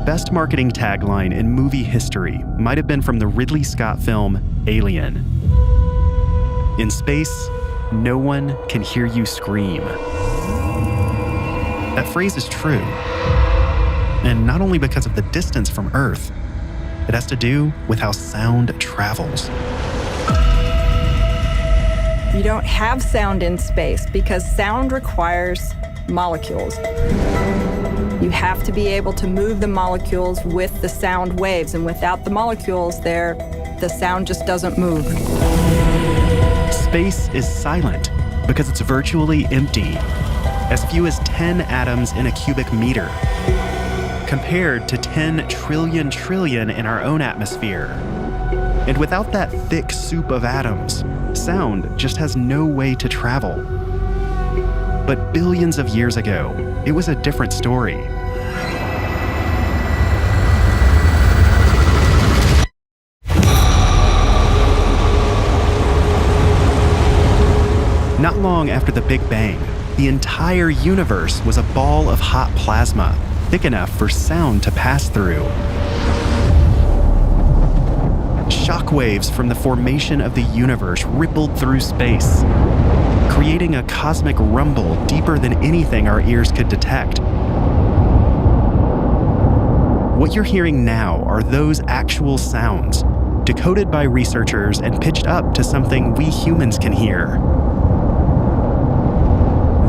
best marketing tagline in movie history might have been from the Ridley Scott film Alien. In space, no one can hear you scream. That phrase is true. And not only because of the distance from Earth, it has to do with how sound travels. You don't have sound in space because sound requires molecules. You have to be able to move the molecules with the sound waves, and without the molecules there, the sound just doesn't move. Space is silent because it's virtually empty, as few as 10 atoms in a cubic meter, compared to 10 trillion in our own atmosphere. And without that thick soup of atoms, sound just has no way to travel. But billions of years ago, it was a different story. Not long after the Big Bang, the entire universe was a ball of hot plasma, thick enough for sound to pass through. Shockwaves from the formation of the universe rippled through space, creating a cosmic rumble deeper than anything our ears could detect. What you're hearing now are those actual sounds, decoded by researchers and pitched up to something we humans can hear.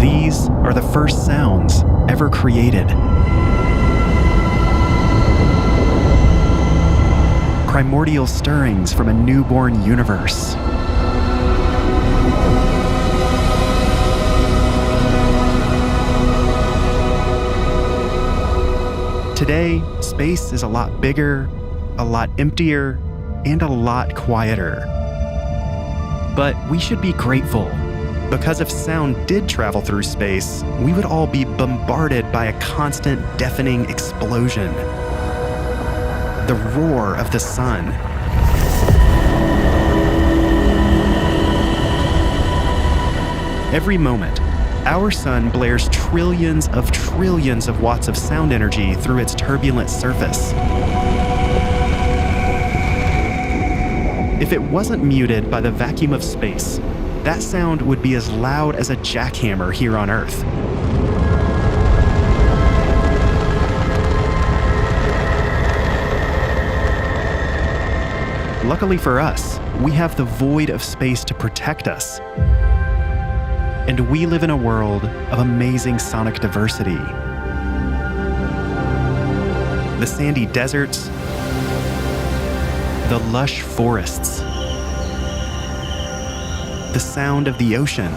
These are the first sounds ever created. Primordial stirrings from a newborn universe. Today, space is a lot bigger, a lot emptier, and a lot quieter. But we should be grateful, because if sound did travel through space, we would all be bombarded by a constant deafening explosion. The roar of the sun. Every moment, our sun blares trillions of watts of sound energy through its turbulent surface. If it wasn't muted by the vacuum of space, that sound would be as loud as a jackhammer here on Earth. Luckily for us, we have the void of space to protect us. And we live in a world of amazing sonic diversity. The sandy deserts, the lush forests, the sound of the ocean,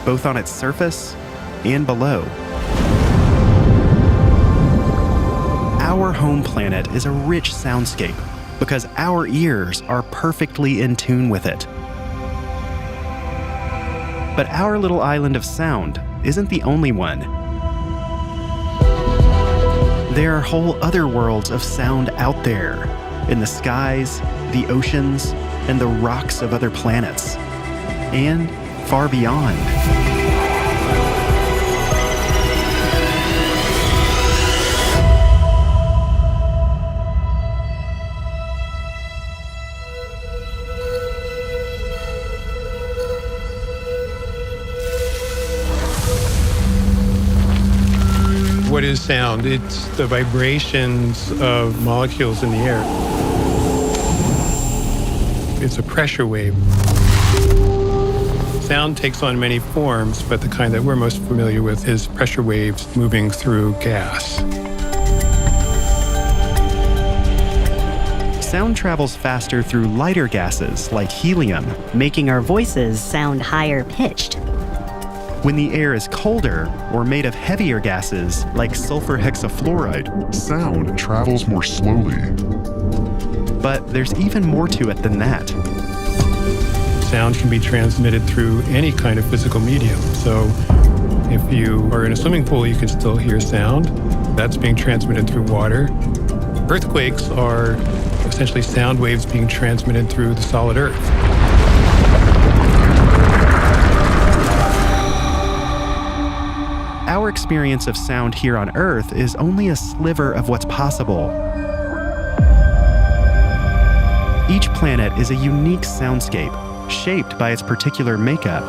both on its surface and below. Our home planet is a rich soundscape because our ears are perfectly in tune with it. But our little island of sound isn't the only one. There are whole other worlds of sound out there, in the skies, the oceans, and the rocks of other planets, and far beyond. What is sound? It's the vibrations of molecules in the air. It's a pressure wave. Sound takes on many forms, but the kind that we're most familiar with is pressure waves moving through gas. Sound travels faster through lighter gases like helium, making our voices sound higher pitched. When the air is colder or made of heavier gases like sulfur hexafluoride, sound travels more slowly. But there's even more to it than that. Sound can be transmitted through any kind of physical medium. So if you are in a swimming pool, you can still hear sound. That's being transmitted through water. Earthquakes are essentially sound waves being transmitted through the solid earth. Our experience of sound here on Earth is only a sliver of what's possible. Each planet is a unique soundscape, shaped by its particular makeup.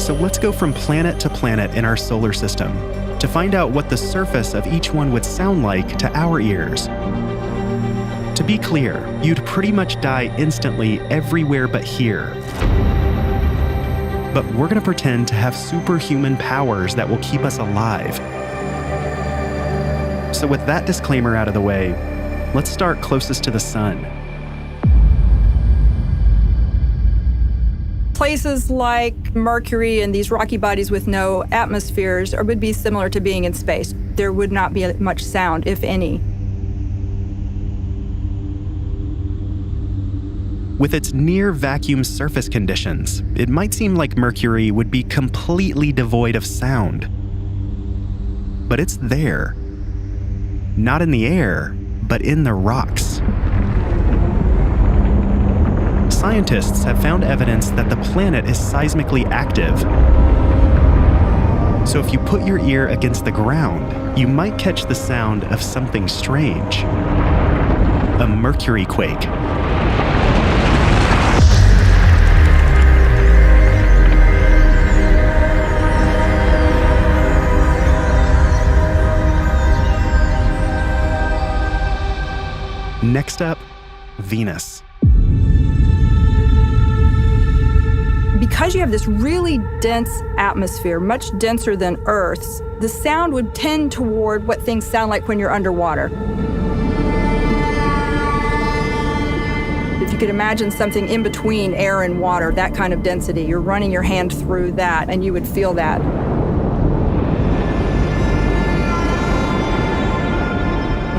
So let's go from planet to planet in our solar system to find out what the surface of each one would sound like to our ears. To be clear, you'd pretty much die instantly everywhere but here. But we're going to pretend to have superhuman powers that will keep us alive. So with that disclaimer out of the way, let's start closest to the sun. Places like Mercury and these rocky bodies with no atmospheres would be similar to being in space. There would not be much sound, if any. With its near vacuum surface conditions, it might seem like Mercury would be completely devoid of sound. But it's there. Not in the air, but in the rocks. Scientists have found evidence that the planet is seismically active. So if you put your ear against the ground, you might catch the sound of something strange. A Mercury quake. Next up, Venus. Because you have this really dense atmosphere, much denser than Earth's, the sound would tend toward what things sound like when you're underwater. If you could imagine something in between air and water, that kind of density, you're running your hand through that and you would feel that.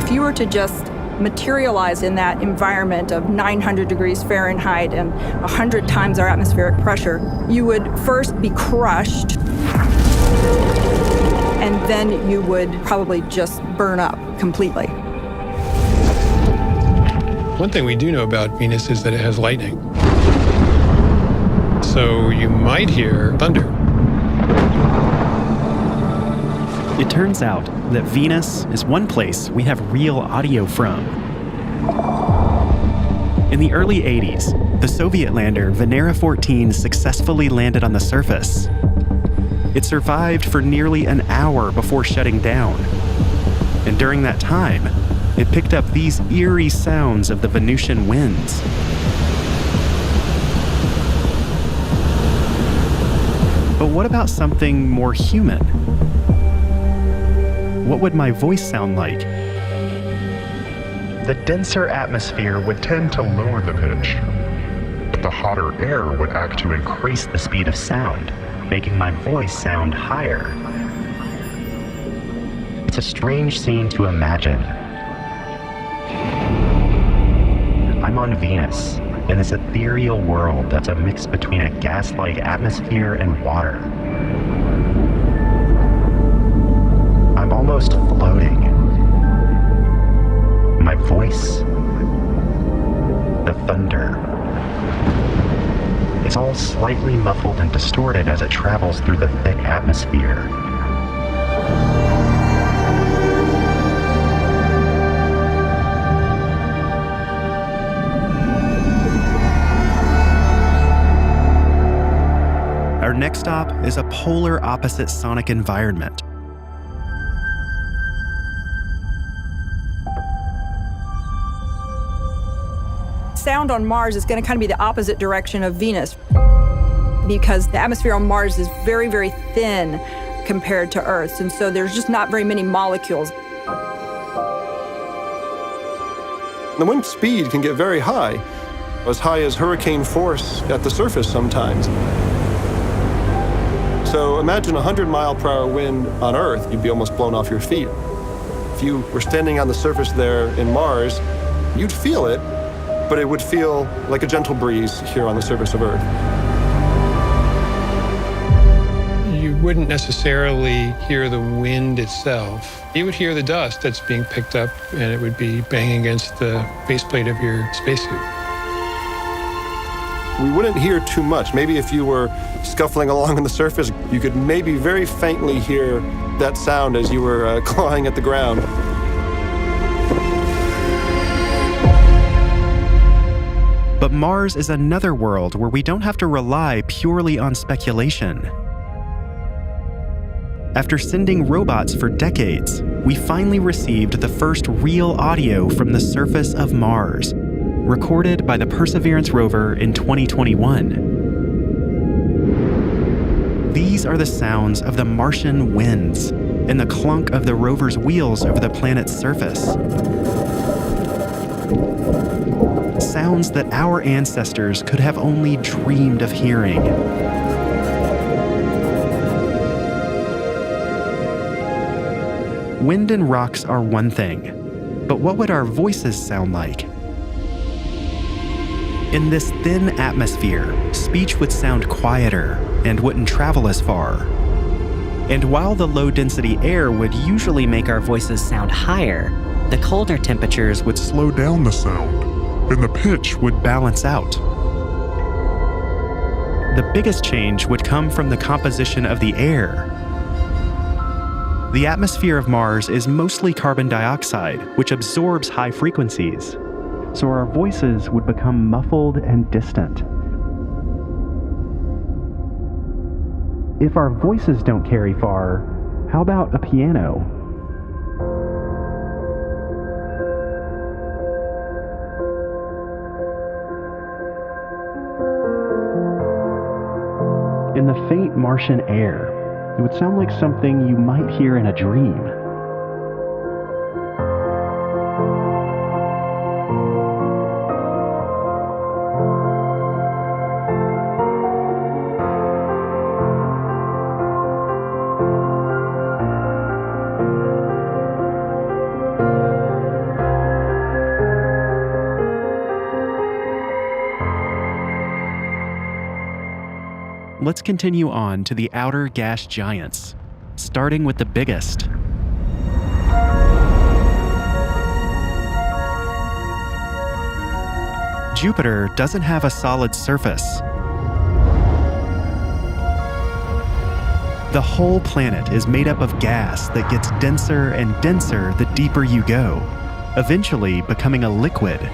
If you were to just materialize in that environment of 900 degrees Fahrenheit and 100 times our atmospheric pressure, you would first be crushed, and then you would probably just burn up completely. One thing we do know about Venus is that it has lightning. So you might hear thunder. It turns out that Venus is one place we have real audio from. In the early 80s, the Soviet lander Venera 14 successfully landed on the surface. It survived for nearly an hour before shutting down. And during that time, it picked up these eerie sounds of the Venusian winds. But what about something more human? What would my voice sound like? The denser atmosphere would tend to lower the pitch, but the hotter air would act to increase the speed of sound, making my voice sound higher. It's a strange scene to imagine. I'm on Venus, in this ethereal world that's a mix between a gas-like atmosphere and water. I'm almost floating. My voice, the thunder, it's all slightly muffled and distorted as it travels through the thick atmosphere. Our next stop is a polar opposite sonic environment. Sound on Mars is going to kind of be the opposite direction of Venus because the atmosphere on Mars is very, very thin compared to Earth's, and so there's just not very many molecules. The wind speed can get very high as hurricane force at the surface sometimes. So imagine 100-mile-per-hour wind on Earth, you'd be almost blown off your feet. If you were standing on the surface there in Mars, you'd feel it, but it would feel like a gentle breeze here on the surface of Earth. You wouldn't necessarily hear the wind itself. You would hear the dust that's being picked up, and it would be banging against the faceplate of your spacesuit. we wouldn't hear too much. Maybe if you were scuffling along on the surface, you could maybe very faintly hear that sound as you were clawing at the ground. But Mars is another world where we don't have to rely purely on speculation. After sending robots for decades, we finally received the first real audio from the surface of Mars, recorded by the Perseverance rover in 2021. These are the sounds of the Martian winds and the clunk of the rover's wheels over the planet's surface. Sounds that our ancestors could have only dreamed of hearing. Wind and rocks are one thing, but what would our voices sound like? In this thin atmosphere, speech would sound quieter and wouldn't travel as far. And while the low-density air would usually make our voices sound higher, the colder temperatures would slow down the sound, and the pitch would balance out. The biggest change would come from the composition of the air. The atmosphere of Mars is mostly carbon dioxide, which absorbs high frequencies, so our voices would become muffled and distant. If our voices don't carry far, how about a piano? In the faint Martian air, it would sound like something you might hear in a dream. Let's continue on to the outer gas giants, starting with the biggest. Jupiter doesn't have a solid surface. The whole planet is made up of gas that gets denser and denser the deeper you go, eventually becoming a liquid.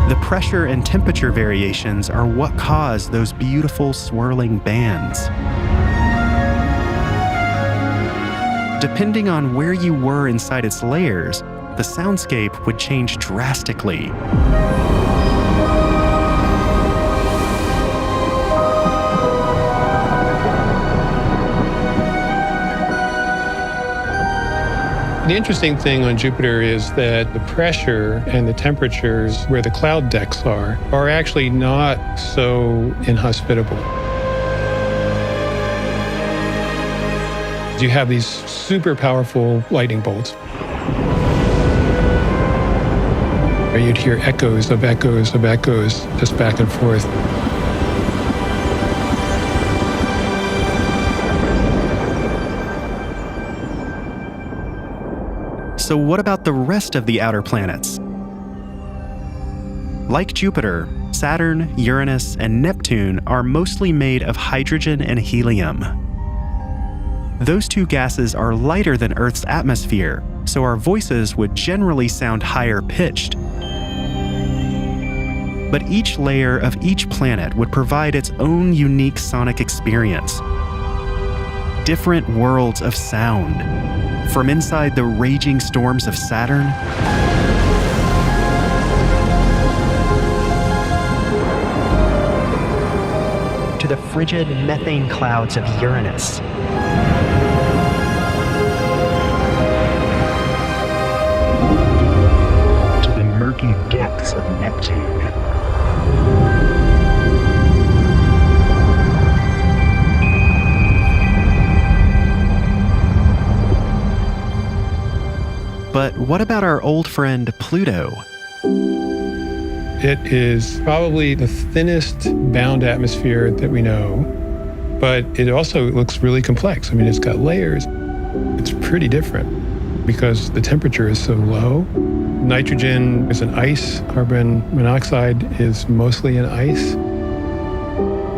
The pressure and temperature variations are what cause those beautiful swirling bands. Depending on where you were inside its layers, the soundscape would change drastically. The interesting thing on Jupiter is that the pressure and the temperatures where the cloud decks are actually not so inhospitable. You have these super powerful lightning bolts. Or you'd hear echoes of echoes of echoes just back and forth. So what about the rest of the outer planets? Like Jupiter, Saturn, Uranus, and Neptune are mostly made of hydrogen and helium. Those two gases are lighter than Earth's atmosphere, so our voices would generally sound higher pitched. But each layer of each planet would provide its own unique sonic experience. Different worlds of sound. From inside the raging storms of Saturn to the frigid methane clouds of Uranus. To the murky depths of Neptune. But what about our old friend Pluto? It is probably the thinnest bound atmosphere that we know, but it also looks really complex. I mean, it's got layers. It's pretty different. because the temperature is so low. Nitrogen is an ice. Carbon monoxide is mostly an ice.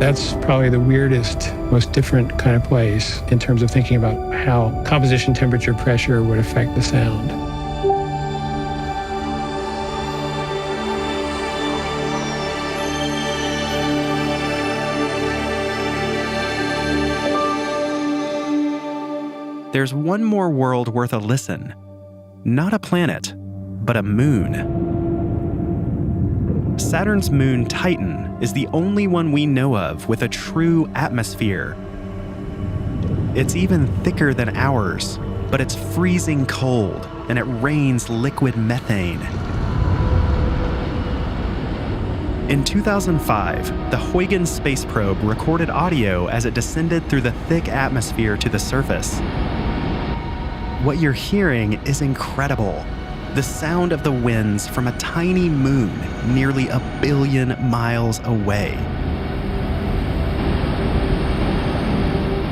That's probably the weirdest, most different kind of place in terms of thinking about how composition, temperature, pressure would affect the sound. There's one more world worth a listen. Not a planet, but a moon. Saturn's moon Titan is the only one we know of with a true atmosphere. It's even thicker than ours, but it's freezing cold and it rains liquid methane. In 2005, the Huygens space probe recorded audio as it descended through the thick atmosphere to the surface. What you're hearing is incredible. The sound of the winds from a tiny moon nearly 1 billion miles away.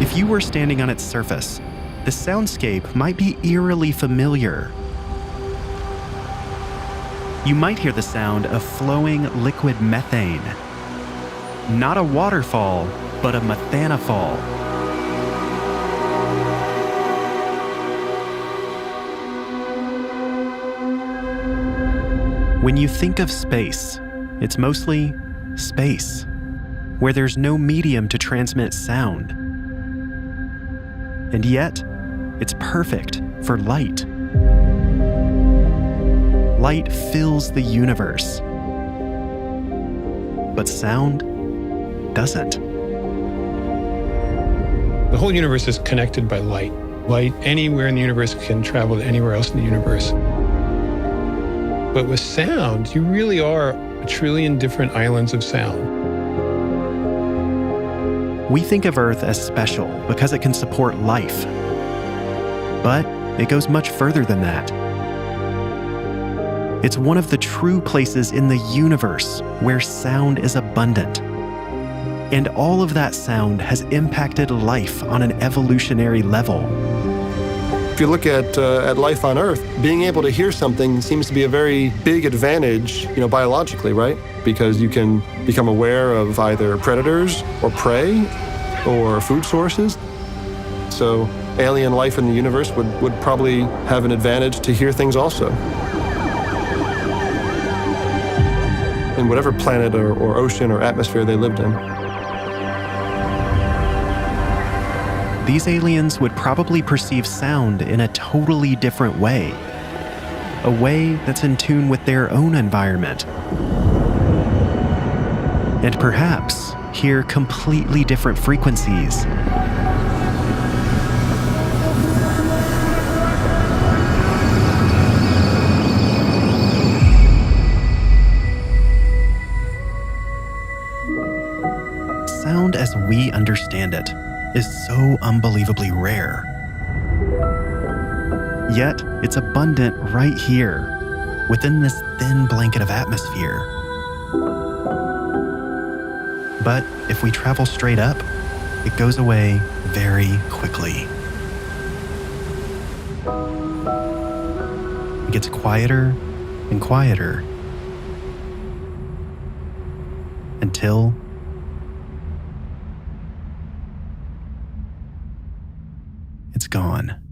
If you were standing on its surface, the soundscape might be eerily familiar. You might hear the sound of flowing liquid methane. Not a waterfall, but a methanofall. When you think of space, it's mostly space, where there's no medium to transmit sound. And yet, it's perfect for light. Light fills the universe, but sound doesn't. The whole universe is connected by light. Light anywhere in the universe can travel to anywhere else in the universe. But with sound, you really are 1 trillion different islands of sound. We think of Earth as special because it can support life. But it goes much further than that. It's one of the true places in the universe where sound is abundant. And all of that sound has impacted life on an evolutionary level. If you look at life on Earth, being able to hear something seems to be a very big advantage, biologically, right? Because you can become aware of either predators or prey or food sources. So alien life in the universe would probably have an advantage to hear things also. In whatever planet or ocean or atmosphere they lived in. These aliens would probably perceive sound in a totally different way. A way that's in tune with their own environment. And perhaps hear completely different frequencies. Sound as we understand it is so unbelievably rare. Yet, it's abundant right here, within this thin blanket of atmosphere. But if we travel straight up, it goes away very quickly. It gets quieter and quieter until it's gone.